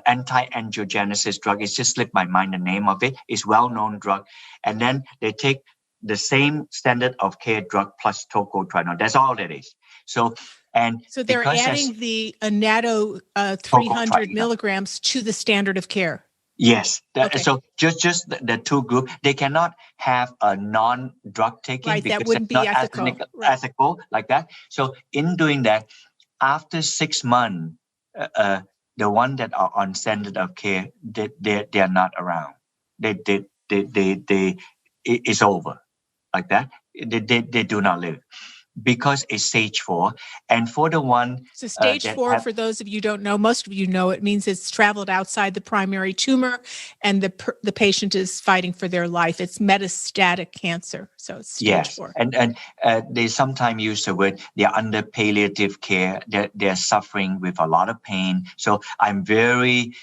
anti-angiogenesis drug. It's just slipped my mind the name of it. It's well-known drug. And then they take the same standard of care drug plus tocotrienol. That's all it is. So they're adding the Annatto 300 milligrams to the standard of care. Yes. So just the two groups, they cannot have a non-drug taking, right, because that wouldn't be ethical like that. So in doing that, after 6 months, the one that are on standard of care, they are not around. It's over like that. They do not live, because it's stage 4. And for the one... So stage 4, for those of you who don't know, most of you know, it means it's traveled outside the primary tumor and the patient is fighting for their life. It's metastatic cancer. So it's stage 4. And they sometimes use the word they're under palliative care. They're suffering with a lot of pain. So I'm very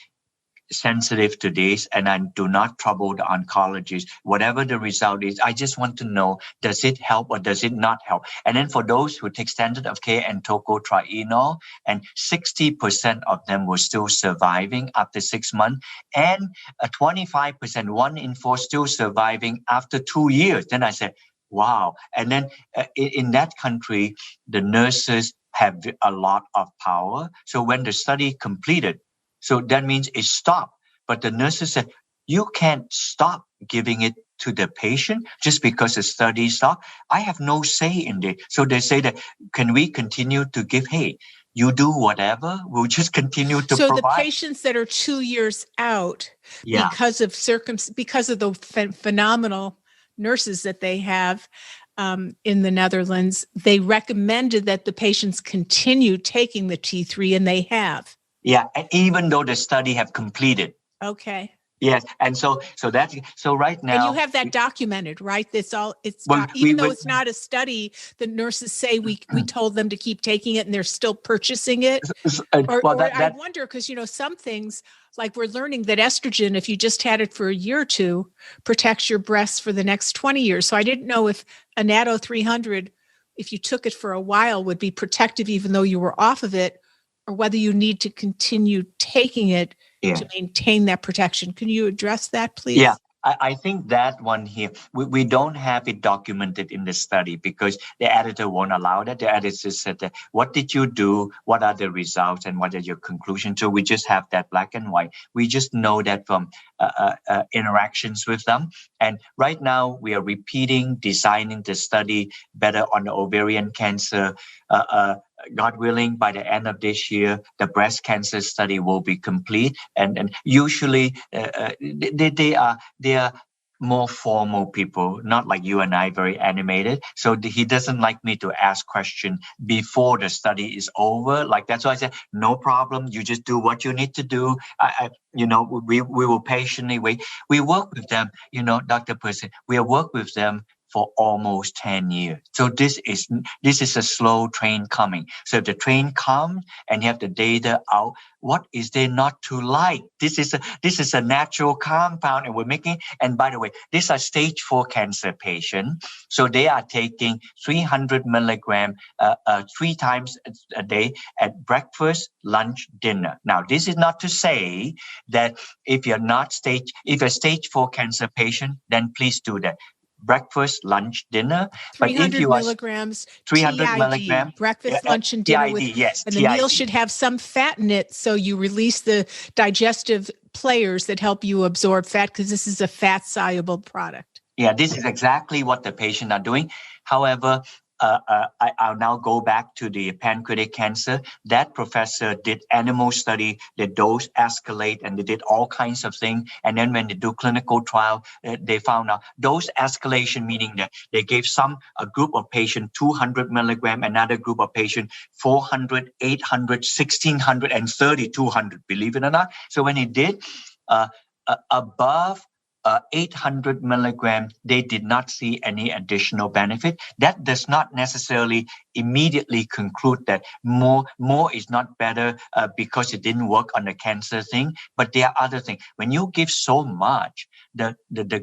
sensitive to this, and I do not trouble the oncologist. Whatever the result is, I just want to know, does it help or does it not help? And then for those who take standard of care and tocotrienol, and 60% of them were still surviving after 6 months, and 25%, 1 in 4 still surviving after 2 years. Then I said, wow. And then in that country, the nurses have a lot of power. So when the study completed, so that means it stopped. But the nurses said, you can't stop giving it to the patient just because the study stopped. I have no say in it. So they say that, can we continue to give? Hey, you do whatever. We'll just continue to provide. So the patients that are 2 years out, because of the phenomenal nurses that they have in the Netherlands, they recommended that the patients continue taking the T3, and they have. Yeah, and even though the study have completed. Okay. Yes, and so right now. And you have that documented, right? Even though it's not a study, the nurses say we told them to keep taking it, and they're still purchasing it. I wonder, because some things, like we're learning that estrogen, if you just had it for a year or two, protects your breasts for the next 20 years. So I didn't know if Annatto 300, if you took it for a while, would be protective even though you were off of it, or whether you need to continue taking it to maintain that protection. Can you address that, please? Yeah, I think that one here, we don't have it documented in the study because the editor won't allow that. The editor said that, what did you do? What are the results? And what are your conclusions? So we just have that black and white. We just know that from interactions with them. And right now we are designing the study better on the ovarian cancer. God willing, by the end of this year, the breast cancer study will be complete. And usually they are more formal people, not like you and I, very animated. So he doesn't like me to ask questions before the study is over. Like that's why I said, no problem. You just do what you need to do. We will patiently wait. We work with them, Dr. Percy, we have worked with them for almost 10 years. So this is a slow train coming. So if the train comes and you have the data out, what is there not to like? This is a natural compound, and we're making. And by the way, these are stage 4 cancer patients, so they are taking 300 milligram 3 times a day at breakfast, lunch, dinner. Now, this is not to say that if you're a stage 4 cancer patient, then please do that. Breakfast, lunch, dinner. 300 milligrams 300 TID, milligram breakfast, lunch, and dinner. TID, yes. And the meal should have some fat in it, so you release the digestive players that help you absorb fat, because this is a fat-soluble product. Yeah, this is exactly what the patient are doing. However, I'll now go back to the pancreatic cancer. That professor did animal study, they dose escalate, and they did all kinds of things. And then when they do clinical trial, they found out dose escalation, meaning that they gave a group of patients 200 milligram, another group of patients 400, 800, 1600, and 3200, believe it or not. So when he did above 800 milligram, they did not see any additional benefit. That does not necessarily immediately conclude that more is not better because it didn't work on the cancer thing. But there are other things. When you give so much, the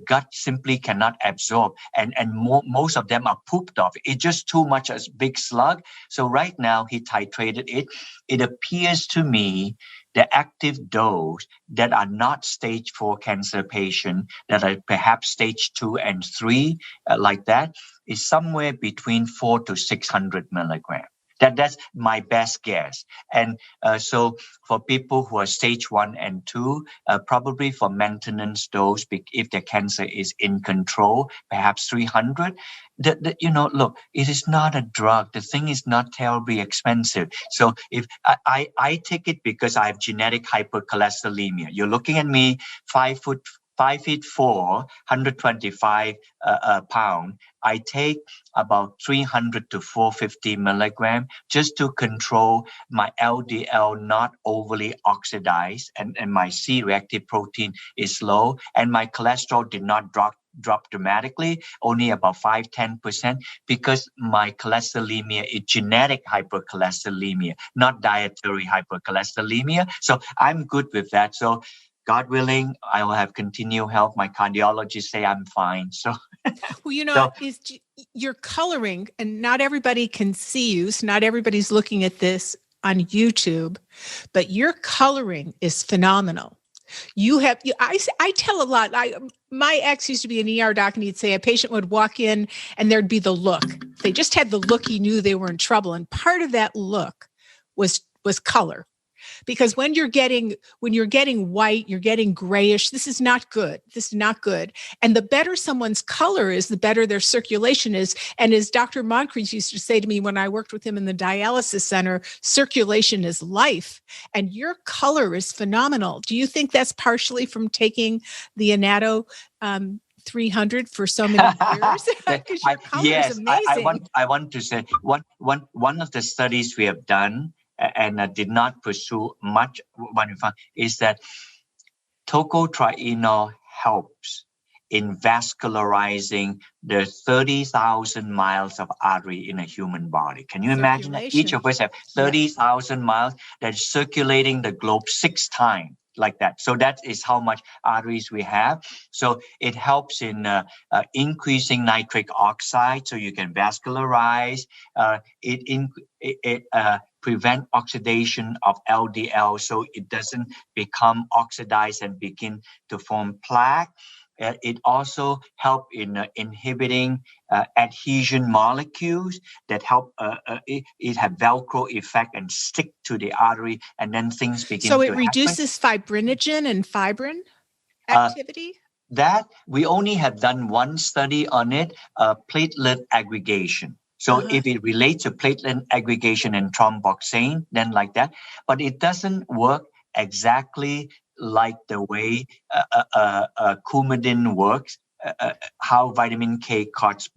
gut simply cannot absorb, and most of them are pooped off. It's just too much as big slug. So right now he titrated it. It appears to me the active dose that are not stage 4 cancer patients, that are perhaps stage 2 and 3, like that, is somewhere between 400 to 600 milligrams. That's my best guess. And so for people who are stage 1 and 2, probably for maintenance dose, if the cancer is in control, perhaps 300. Look, it is not a drug. The thing is not terribly expensive. So if I take it because I have genetic hypercholesterolemia. You're looking at me, 5'4", 125 pounds. I take about 300 to 450 milligram just to control my LDL not overly oxidized, and my C-reactive protein is low, and my cholesterol did not drop dramatically, only about 5-10%, because my cholesterolemia is genetic hypercholesterolemia, not dietary hypercholesterolemia. So I'm good with that. So God willing, I will have continued health. My cardiologist say I'm fine. So, well, is your coloring, and not everybody can see you, so not everybody's looking at this on YouTube, but your coloring is phenomenal. I tell a lot. My ex used to be an ER doc, and he'd say a patient would walk in and there'd be the look. If they just had the look, he knew they were in trouble. And part of that look was color. Because when you're getting white, you're getting grayish. This is not good. And the better someone's color is, the better their circulation is. And as Dr. Moncrief used to say to me when I worked with him in the dialysis center, circulation is life. And your color is phenomenal. Do you think that's partially from taking the Annatto 300 for so many years? Because your color is amazing. I want to say one of the studies we have done, and I did not pursue much when we found, is that tocotrienol helps in vascularizing the 30,000 miles of artery in a human body. Can you imagine that? Each of us have 30,000 miles that's circulating the globe 6 times. Like that. So that is how much arteries we have. So it helps in increasing nitric oxide, so you can vascularize. It prevent oxidation of LDL, so it doesn't become oxidized and begin to form plaque. It also helps in inhibiting adhesion molecules that help it have Velcro effect and stick to the artery, and then things begin to happen. So it reduces fibrinogen and fibrin activity? That we only have done one study on it, platelet aggregation. So if it relates to platelet aggregation and thromboxane, then like that. But it doesn't work exactly like the way Coumadin works. how vitamin K causes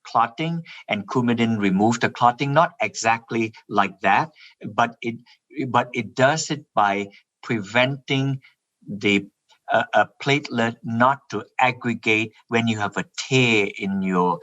clotting and coumadin remove the clotting. Not exactly like that, but it does it by preventing the a platelet not to aggregate when you have a tear in your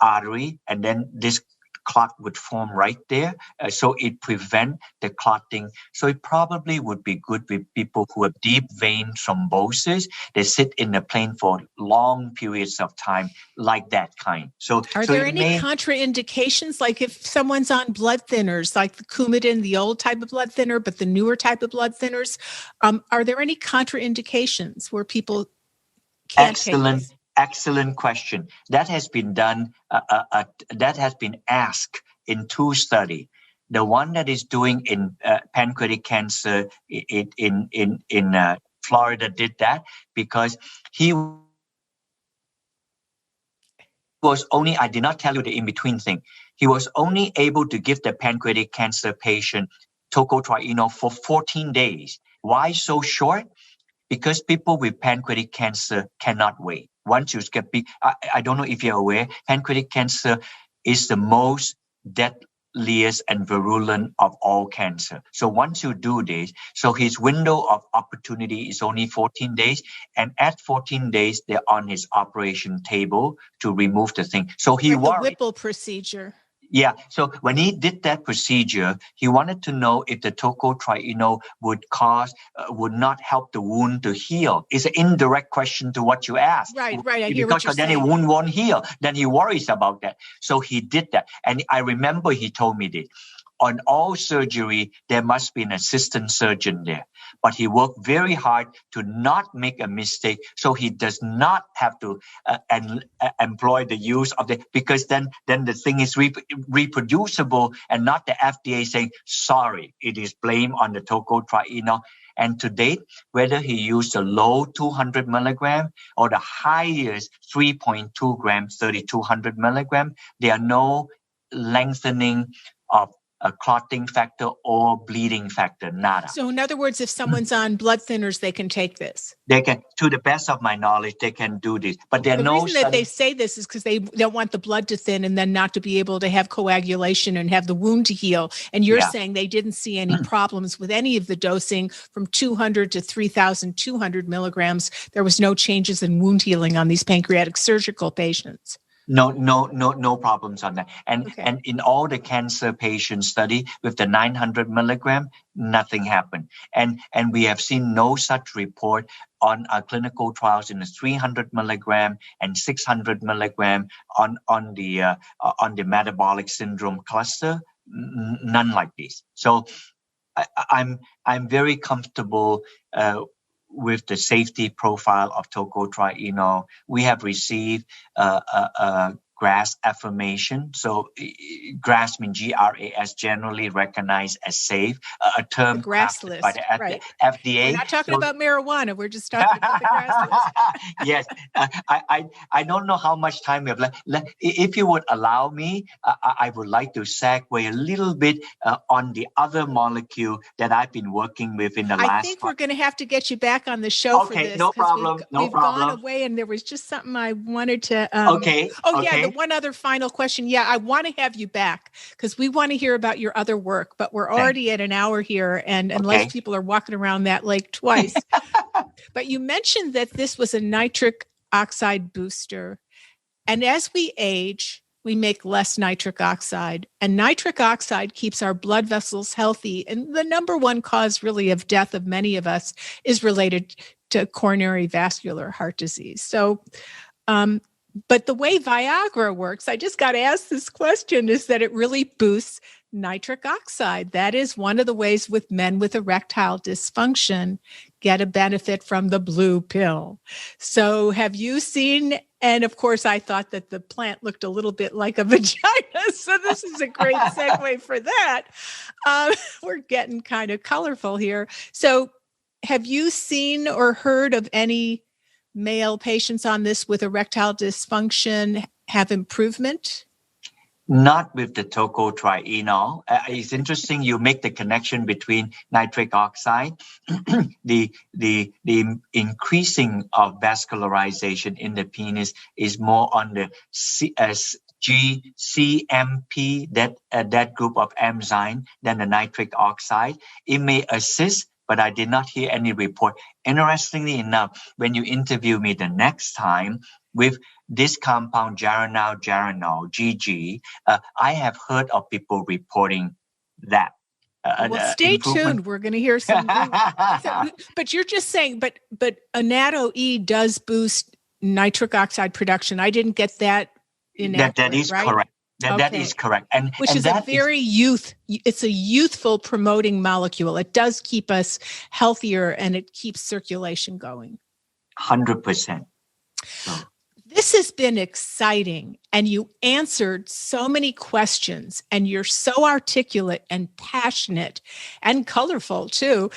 artery, and then this clot would form right there. So it prevents the clotting. So it probably would be good with people who have deep vein thrombosis. They sit in the plane for long periods of time, like that kind. So are there any contraindications? Like if someone's on blood thinners, like the Coumadin, the old type of blood thinner, but the newer type of blood thinners, are there any contraindications where people can't take this? Excellent question. That has been done. That has been asked in 2 studies. The one that is doing in pancreatic cancer in Florida did that because he was only. I did not tell you the in between thing. He was only able to give the pancreatic cancer patient tocotrienol for 14 days. Why so short? Because people with pancreatic cancer cannot wait. Once you get big, I don't know if you're aware, pancreatic cancer is the most deadliest and virulent of all cancer. So once you do this, so his window of opportunity is only 14 days. And at 14 days, they're on his operation table to remove the thing. So he worried. The Whipple procedure. Yeah. So when he did that procedure, he wanted to know if the tocotrienol would not help the wound to heal. It's an indirect question to what you asked. Right. I hear what you're saying. Then the wound won't heal. Then he worries about that. So he did that. And I remember he told me this. On all surgery, there must be an assistant surgeon there. But he worked very hard to not make a mistake, so he does not have to employ the use of because then the thing is reproducible and not the FDA saying, sorry, it is blame on the tocotrienol. And to date, whether he used a low 200 milligram or the highest 3.2 grams, 3,200 milligram, there are no lengthening of a clotting factor or bleeding factor, nada. So in other words, if someone's on blood thinners, they can take this? They can, to the best of my knowledge, they can do this. But the reason that they say this is because they don't want the blood to thin and then not to be able to have coagulation and have the wound to heal. And you're saying they didn't see any problems with any of the dosing from 200 to 3,200 milligrams. There was no changes in wound healing on these pancreatic surgical patients. No problems on that. And in all the cancer patient study with the 900 milligram, nothing happened. And we have seen no such report on our clinical trials in the 300 milligram and 600 milligram on the metabolic syndrome cluster. None like this. So I'm very comfortable with the safety profile of tocotrienol. We have received GRAS affirmation. So GRAS means GRAS, generally recognized as safe, a term the GRAS list by the FDA. We're not talking about marijuana. We're just talking about the GRAS list. Yes. I don't know how much time we have left. If you would allow me, I would like to segue a little bit on the other molecule that I've been working with in the last. I think we're going to have to get you back on the show for this. No problem. We've gone away, and there was just something I wanted to. The one other final question. Yeah, I want to have you back because we want to hear about your other work, but we're already at an hour here, and unless people are walking around that lake twice. But you mentioned that this was a nitric oxide booster, and as we age, we make less nitric oxide, and nitric oxide keeps our blood vessels healthy. And the number one cause really of death of many of us is related to coronary vascular heart disease. So, but the way Viagra works, I just got to ask this question, is that it really boosts nitric oxide. That is one of the ways with men with erectile dysfunction get a benefit from the blue pill. So have you seen, and of course I thought that the plant looked a little bit like a vagina, so this is a great segue for that. We're getting kind of colorful here. So have you seen or heard of any male patients on this with erectile dysfunction have improvement? Not with the tocotrienol. It's interesting you make the connection between nitric oxide, the increasing of vascularization in the penis is more on the GCMP, that group of enzyme, than the nitric oxide. It may assist, but I did not hear any report. Interestingly enough, when you interview me the next time with this compound geranol, GG, I have heard of people reporting that. Well, stay tuned. We're going to hear some. But you're just saying, but Annatto E does boost nitric oxide production. I didn't get that. That is right? Correct. That is correct. Which is a very it's a youthful promoting molecule. It does keep us healthier and it keeps circulation going. 100%. This has been exciting, and you answered so many questions, and you're so articulate and passionate and colorful too.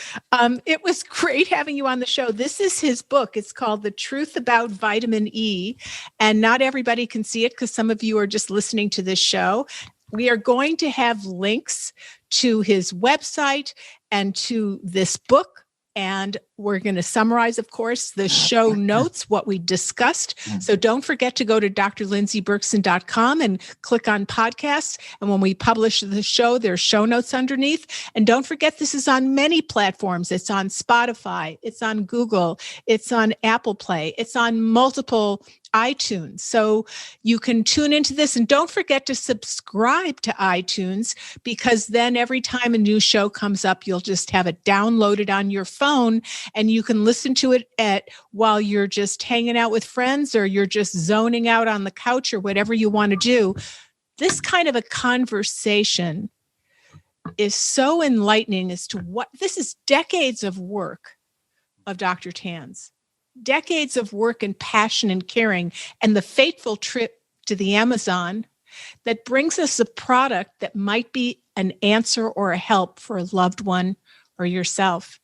It was great having you on the show. This is his book. It's called The Truth About Vitamin E, and not everybody can see it because some of you are just listening to this show. We are going to have links to his website and to this book. And we're going to summarize, of course, the show notes, what we discussed. So don't forget to go to drlindseyberkson.com and click on podcasts. And when we publish the show, there's show notes underneath. And don't forget, this is on many platforms. It's on Spotify. It's on Google. It's on Apple Play. It's on multiple iTunes. So you can tune into this, and don't forget to subscribe to iTunes, because then every time a new show comes up, you'll just have it downloaded on your phone and you can listen to it while you're just hanging out with friends, or you're just zoning out on the couch, or whatever you want to do. This kind of a conversation is so enlightening as to what this is. Decades of work of Dr. Tan's. Decades of work and passion and caring, and the fateful trip to the Amazon that brings us a product that might be an answer or a help for a loved one or yourself.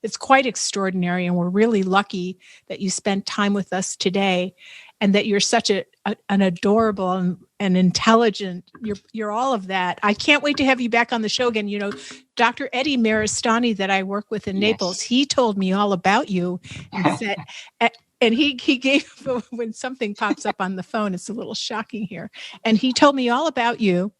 It's quite extraordinary, and we're really lucky that you spent time with us today, and that you're such an adorable and intelligent. You're all of that. I can't wait to have you back on the show again. You know, Dr. Eddie Maristani that I work with in Naples, he told me all about you and said, and he gave, when something pops up on the phone, it's a little shocking here. And he told me all about you.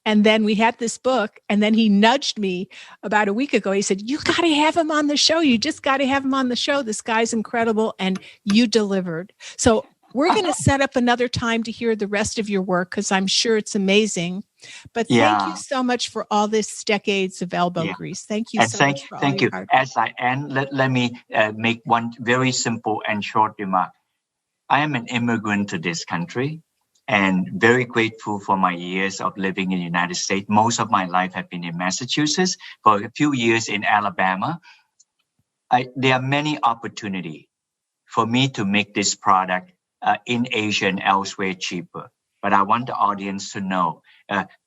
And then we had this book, and then he nudged me about a week ago. He said, you got to have him on the show. You just got to have him on the show. This guy's incredible. And you delivered. So we're going to set up another time to hear the rest of your work, because I'm sure it's amazing. But thank you so much for all this decades of elbow grease. Thank you so much for all your hard work. As I end, let me make one very simple and short remark. I am an immigrant to this country, and very grateful for my years of living in the United States. Most of my life have been in Massachusetts, for a few years in Alabama. There are many opportunities for me to make this product in Asia and elsewhere cheaper. But I want the audience to know,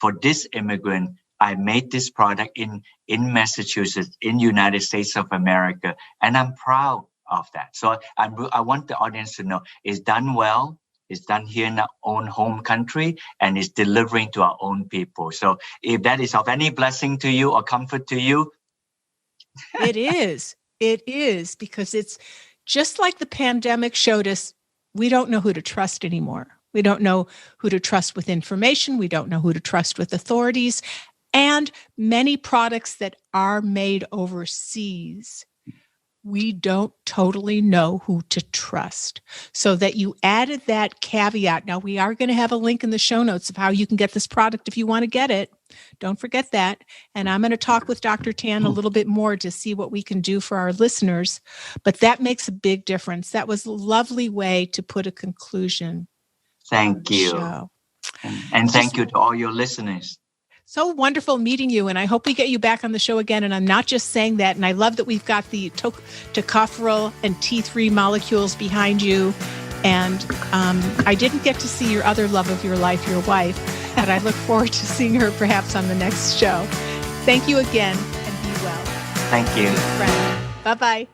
for this immigrant, I made this product in Massachusetts, in the United States of America, and I'm proud of that. So I want the audience to know it's done well. It's done here in our own home country, and it's delivering to our own people. So if that is of any blessing to you or comfort to you. It is, because it's just like the pandemic showed us, we don't know who to trust anymore. We don't know who to trust with information. We don't know who to trust with authorities. And many products that are made overseas, we don't totally know who to trust. So that you added that caveat. Now, we are going to have a link in the show notes of how you can get this product if you want to get it. Don't forget that. And I'm going to talk with Dr. Tan a little bit more to see what we can do for our listeners. But that makes a big difference. That was a lovely way to put a conclusion. Thank you. And thank you to all your listeners. So wonderful meeting you, and I hope we get you back on the show again. And I'm not just saying that, and I love that we've got the tocopherol and T3 molecules behind you. And I didn't get to see your other love of your life, your wife, but I look forward to seeing her perhaps on the next show. Thank you again, and be well. Thank you. Bye-bye.